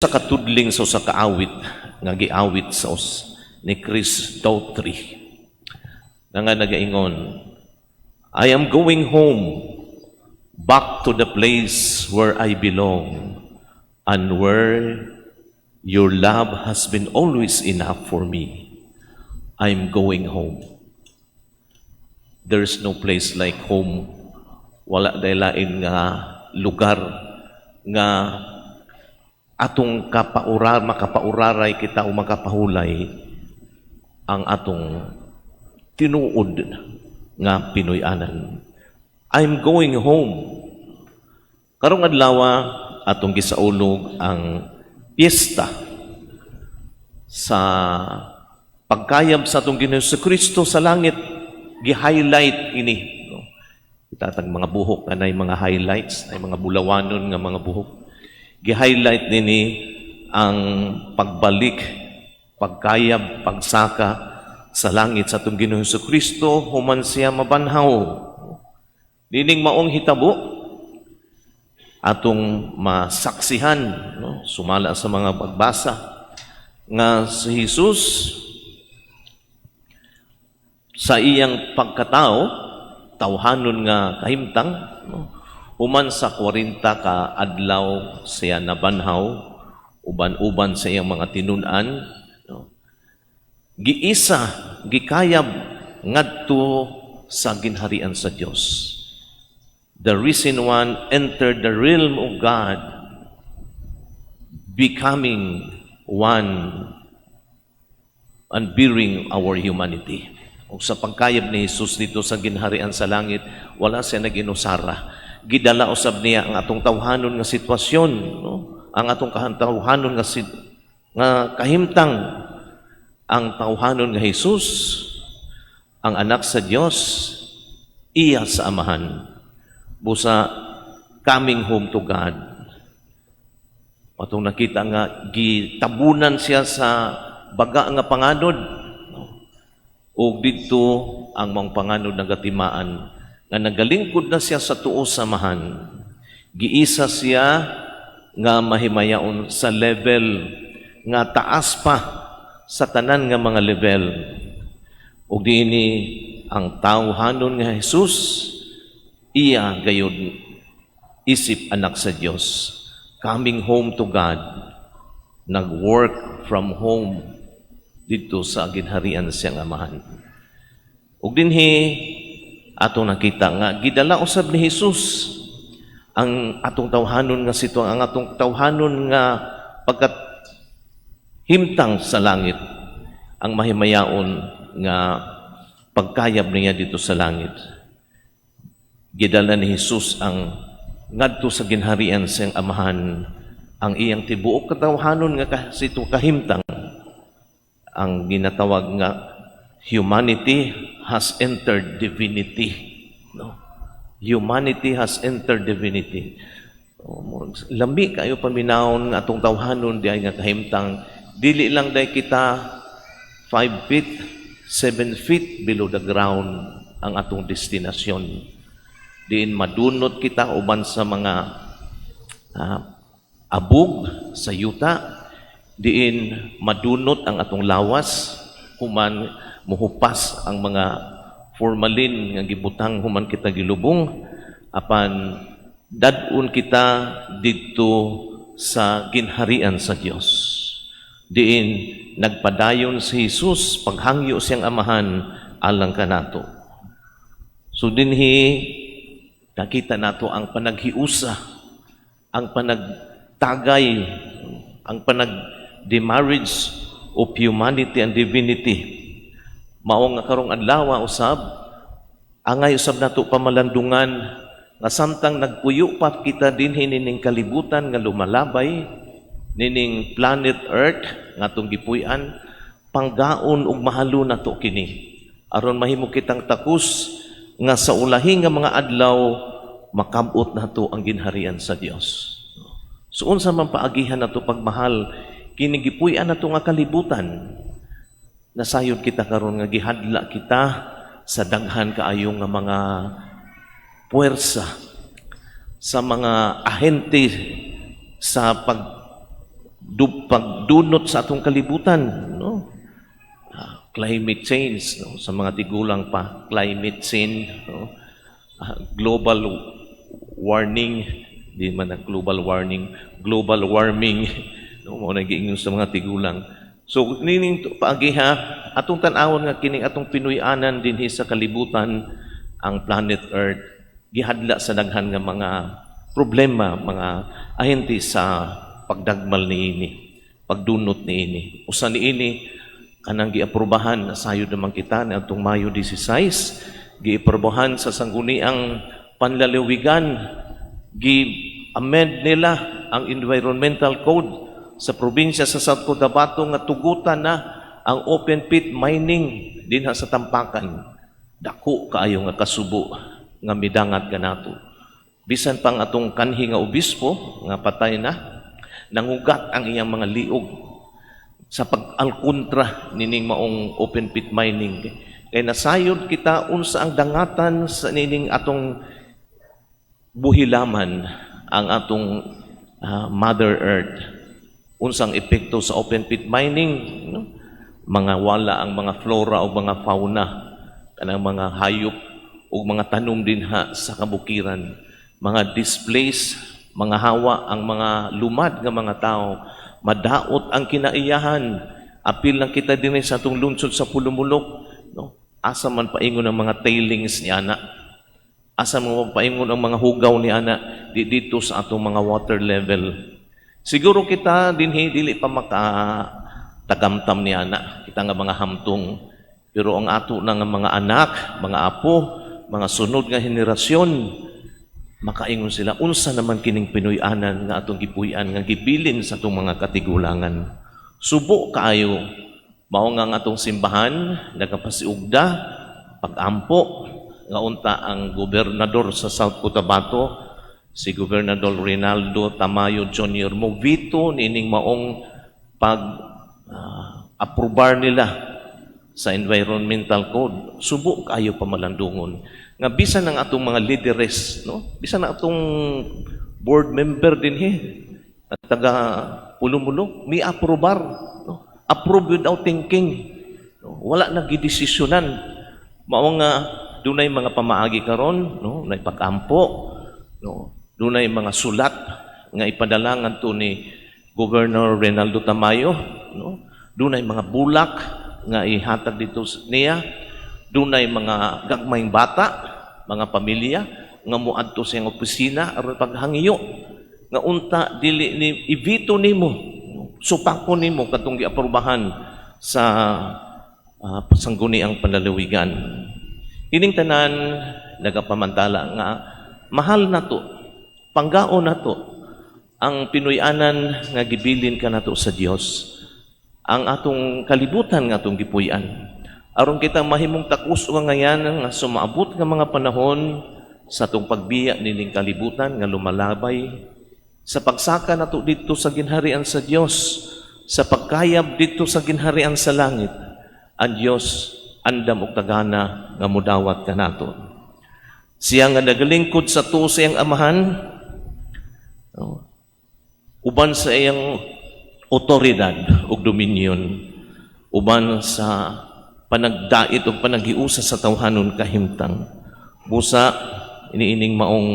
Sa katudling sa usa ka awit nga giawit sa ni Chris Daughtry nga nagaingon, I am going home, back to the place where I belong, and where your love has been always enough for me. I'm going home. There's no place like home. Wala daylain nga lugar nga atong makapauraray kita o makapahulay ang atong tinuod nga Pinoyanan. I'm going home. Karong adlaw atong gisaulog ang piyesta sa pagkayab sa atong Ginoo sa Kristo sa langit. Gi-highlight ini. Itatag mga buhok anay mga highlights, ay mga bulawanon nga mga buhok. Gi-highlight nini ang pagbalik, pagkayab, pagsaka sa langit sa atong Ginoo Hesus Kristo human siya mabanhaw. Dining maong hitabo atong masaksihan, no? Sumala sa mga pagbasa nga si Jesus sa iyang pagkatao, tawhanon nga kahimtang, no? Human sa 40 ka adlaw siya nabanhaw, uban-uban sa iyang mga tinun-an, no? Giisa, gikayab ngadto sa ginharian sa Dios. The risen one entered the realm of God, becoming one and bearing our humanity. O sa pagkayab ni Jesus dito sa ginharian sa langit, wala siya nag-inusara. Gidala usab niya ang atong tawhanon nga sitwasyon, no? Ang atong tawhanon nga kahimtang, ang tawhanon nga Jesus, ang anak sa Dios, iya sa Amahan. Busa coming home to God. Atong nakita nga gitabunan siya sa baga nga panganod, no? O didto ang mga panganod nagatimaan nga nagalingkod na siya sa tuo samahan. Giisa siya nga mahimayaon sa level nga taas pa sa tanan nga mga level. Ug diini ang tawhanon nga Jesus, iya gayud isip anak sa Dios, coming home to God, nag-work from home dito sa ginharian siyang Amahan. Ug dinhi atong nakita nga gidala usab ni Jesus ang atong tawhanon nga ang atong tawhanon nga pagkat himtang sa langit, ang mahimayaon nga pagkayab niya dito sa langit. Gidala ni Jesus ang ngadto sa ginharian siyang Amahan, ang iyang tibuok katawhanon nga sito kahimtang, ang ginatawag nga humanity has entered divinity. No? Humanity has entered divinity. Lambi kayo paminahon nga atong tawhanon di ay nga kahimtang, dili lang day kita 5 feet, 7 feet below the ground ang atong destinasyon. Diin madunot kita uban sa mga abog sa yuta, diin madunot ang atong lawas, human muhupas ang mga formalin nga gibutang human kita gilubong, apan dadun kita didto sa ginharian sa Dios. Diin nagpadayon si Jesus, paghangyo siyang Amahan alang kanato. So dinhi nakita nato ang panaghiusa, ang panagtagay, ang demarriage of humanity and divinity. Mao nga karong adlaw usab, angay usab nato pamalandungan nga samtang nagpuyo pa kita dinhi nining kalibutan nga lumalabay, nining planet Earth nga atong gipuy-an, panggaon ug mahalo nato kini aron mahimo kitang takus nga sa ulahi nga mga adlaw makabot nato ang ginharian sa Dios. So unsa man paagihan nato pagmahal kini gipuy-an nato nga kalibutan, nasayod kita karon nga gihadla kita sa daghan kaayong nga mga puwersa, sa mga ahente sa pagdunot sa atong kalibutan, no? Climate change, no? Sa mga tigulang pa, climate change, no? Global warning, di man na global warning, global warming, no? Mo nagiingon sa mga tigulang. So nining paagiha atong tan-awon nga kining atong Pinoy-anan dinhi sa kalibutan, ang planet Earth gihadla sa daghan nga mga problema, mga ahente sa pagdagmal niini, pagdunot niini. Usa niini kanang giaprobahan na sayod naman kita ni atong Mayo 16, giaprobahan sa sangguniang panlalawigan, gi-amend nila ang environmental code sa probinsya sa South Cotabato nga tugutan na ang open pit mining dinha sa Tampakan. Dako kaayo nga kasubo nga midangat kanato. Bisan pang atong kanhi nga obispo nga patay na, nangugat ang iyang mga liog sa pag-alkontra nining maong open pit mining. Kaya nasayod kita unsa ang dangatan sa nining atong buhilaman, ang atong Mother Earth. Unsang epekto sa open pit mining, no? Mga wala ang mga flora o mga fauna, kanang mga hayop o mga tanom dinha sa kabukiran. Mga displaced, mga hawa, ang mga lumad nga mga tao, madaot ang kinaiyahan. Apil lang kita din sa atong lungsod sa Pulumulok, no? Asa man paingon ang mga tailings ni ana, asa man paingon ang mga hugaw ni ana dito sa atong mga water level. Siguro kita dinhi dili pa tagamtam ni ana, kita nga mga hamtong, pero ang ato na nga mga anak, mga apo, mga sunod nga henerasyon, makaingon sila, unsa naman kining Pinoy-anan nga atong gipuy-an nga gibilin sa atong mga katigulangan. Subo kaayo, mao nga ang atong simbahan, nagapasiugda, pag-ampo, nga unta ang gobernador sa South Cotabato, si Gobernador Reynaldo Tamayo Jr. Movito nining maong pag-aprobar nila sa environmental code. Subo kaayo pamalandungon nga bisan ang atong mga leaderes, no? Bisan ang atong board member dinhi at taga Pulumulok, mi aprobar, no? Approve without thinking, no? Wala na gidesisyonan. Mao nga dunay mga pamaagi karon, no? Nay pag-ampo, no? Dunay mga sulat nga ipadala ngadto ni Governor Reynaldo Tamayo, no? Dunay mga bulak nga ihatag dito niya. Dunay mga gagmayng bata, mga pamilya nga moadto sa iyang opisina aron paghangiyo nga unta dili ni ibito nimo, supako nimo katong giaprobahan sa sangguniang panlalawigan. Ining tanan nagapamantala nga mahal nato, panggaon nato ang Pinoy-anan nga gibilin kanato sa Dios, ang atong kalibutan nga atong gipuy-an. Aron kita mahimong takus o ngayan nga sumaabot nga mga panahon sa atong pagbiya nining kalibutan nga lumalabay, sa pagsaka nato dito sa ginharian sa Dios, sa pagkayab dito sa ginharian sa langit, ang Dios andam og tagana nga mudawat kanato. Siya nga nagalingkod sa tuo sa iyang amahan, uban sa iyang otoridad ug dominion, uban sa panagdait o panaghiusa sa tawhanon kahimtang. Busa, iniining maong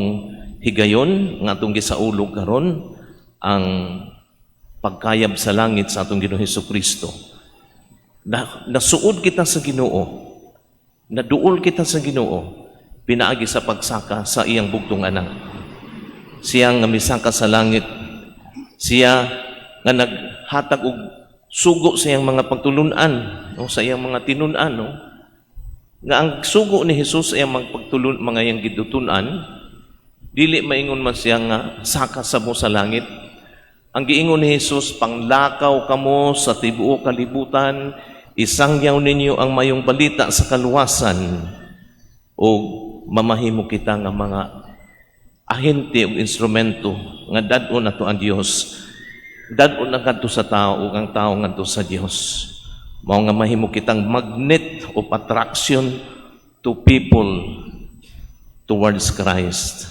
higayon, nga atong gisaulog karon ang pagkayab sa langit sa atong Ginoong Hesukristo. Nasuod kita sa Ginoo, naduol kita sa Ginoo, pinaagi sa pagsaka sa iyang bugtong anak. Siya nga misaka sa langit, siya nga naghatag og sugo sa iyang mga pagtulunan, no? Sa iyang mga tinunan, no? Nga ang sugo ni Jesus sa iyang pagtulun, mga iyang gidutunan, dili maingon man siya nga saka sa mo sa langit. Ang giingon ni Jesus, panglakaw kamo sa tibuok kalibutan, isangyaw ninyo ang mayong balita sa kaluwasan, o mamahimo kita nga mga ahente o instrumento nga dad-on nato ang Dios. Dad-on na kadto sa tao ug ang tao ngadto sa Dios. Mao nga mahimo kitang magnet of attraction to people towards Christ.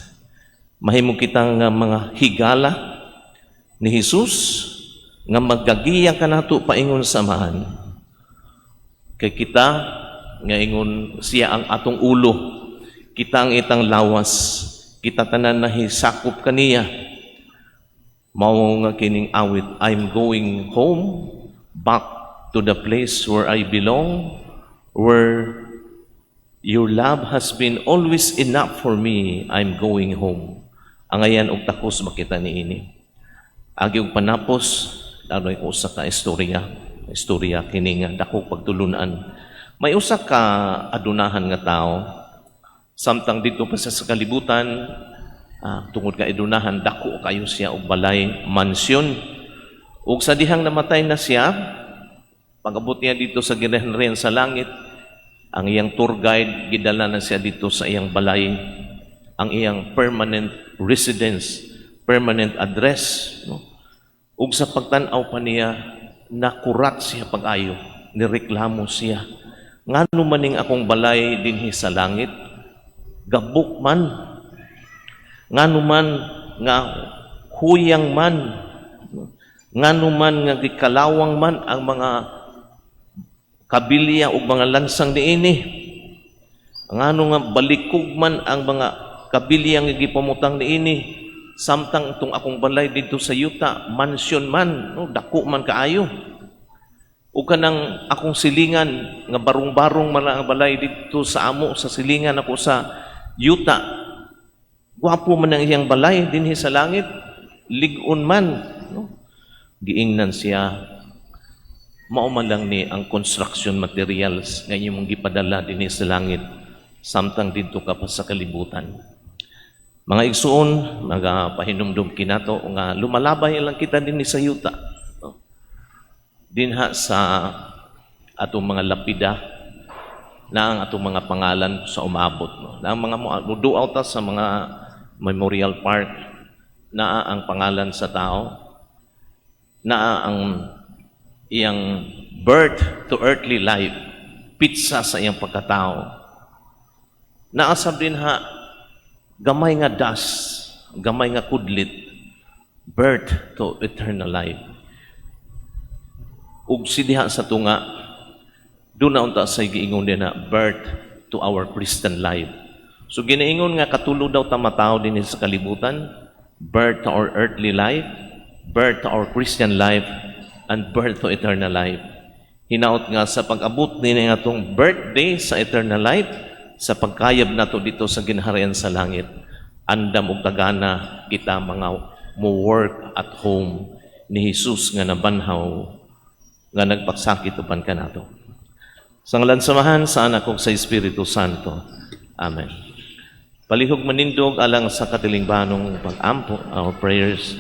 Mahimo kitang mga higala ni Jesus nga magagiya ka nato paingon samahan. Kay kita nga ingon siya ang atong ulo, kita ang itang lawas, kita tanan nahisakop kaniya. Mao nga kining awit, I'm going home, back to the place where I belong, where your love has been always enough for me. I'm going home. Ang ayan og takos makita niini. Agi og panapos, danoy ko usa ka istorya kini nga dako pagtulunan. May usa ka adunahan nga tao, samtang dito pa sa kalibutan, tungod ka adunahan, dako kayo siya og balay, mansyon. Ug sa dihang namatay na siya, pag-abot niya dito sa ginaharian sa langit, ang iyang tour guide, gidala na siya dito sa iyang balay, ang iyang permanent residence, permanent address. No? Ug sa pagtan-aw pa niya, nakurat siya pag-ayo, nireklamo siya. Ngano maning akong balay dinhi sa langit? Gabok man. Ngano man nga huyang man. Ngano man nga gikalawang man ang mga kabilya o mga lansang niini. Ngano nga balikog man ang mga kabilya nga gipamutang niini. Samtang itong akong balay dito sa yuta, mansyon man, no, dako man kaayo. O kanang akong silingan, nga barong-barong man ang balay dito sa amo, sa silingan ako sa yuta. Gwapo man ang iyang balay dinhi sa langit, ligon man. No? Giingnan siya, mauman lang ni ang construction materials nga imong gipadala dinhi sa langit, samtang dito ka pa sa kalibutan. Mga igsuon, nagapahinumdum kinato nga lumalabay lang kita din sa yuta. No? Dinha sa atong mga lapida na ang atong mga pangalan sa umabot. No? Na ang mga muduaw ta sa mga memorial park na ang pangalan sa tao, na ang iyang birth to earthly life, pitsa sa iyang pagkatao. Naasab din ha, gamay nga gamay nga kudlit, birth to eternal life. Ug sidiha sa tunga, doon na unta sa giingon din na birth to our Christian life. So ginaingon nga katulo daw ta matao din sa kalibutan, birth to our earthly life, birth to our Christian life, and birth to eternal life. Hinaot nga sa pag-abot ni nga atong birthday sa eternal life, sa pagkayab nato dito sa ginharian sa langit, andam og tagana kita mga mo work at home ni Jesus nga nabanhaw nga nagpaksakit uban kanato. Sa ngalan samahan sa anak kog sa Espiritu Santo. Amen. Palihog manindog alang sa katilingbanong pag-ampo, our prayers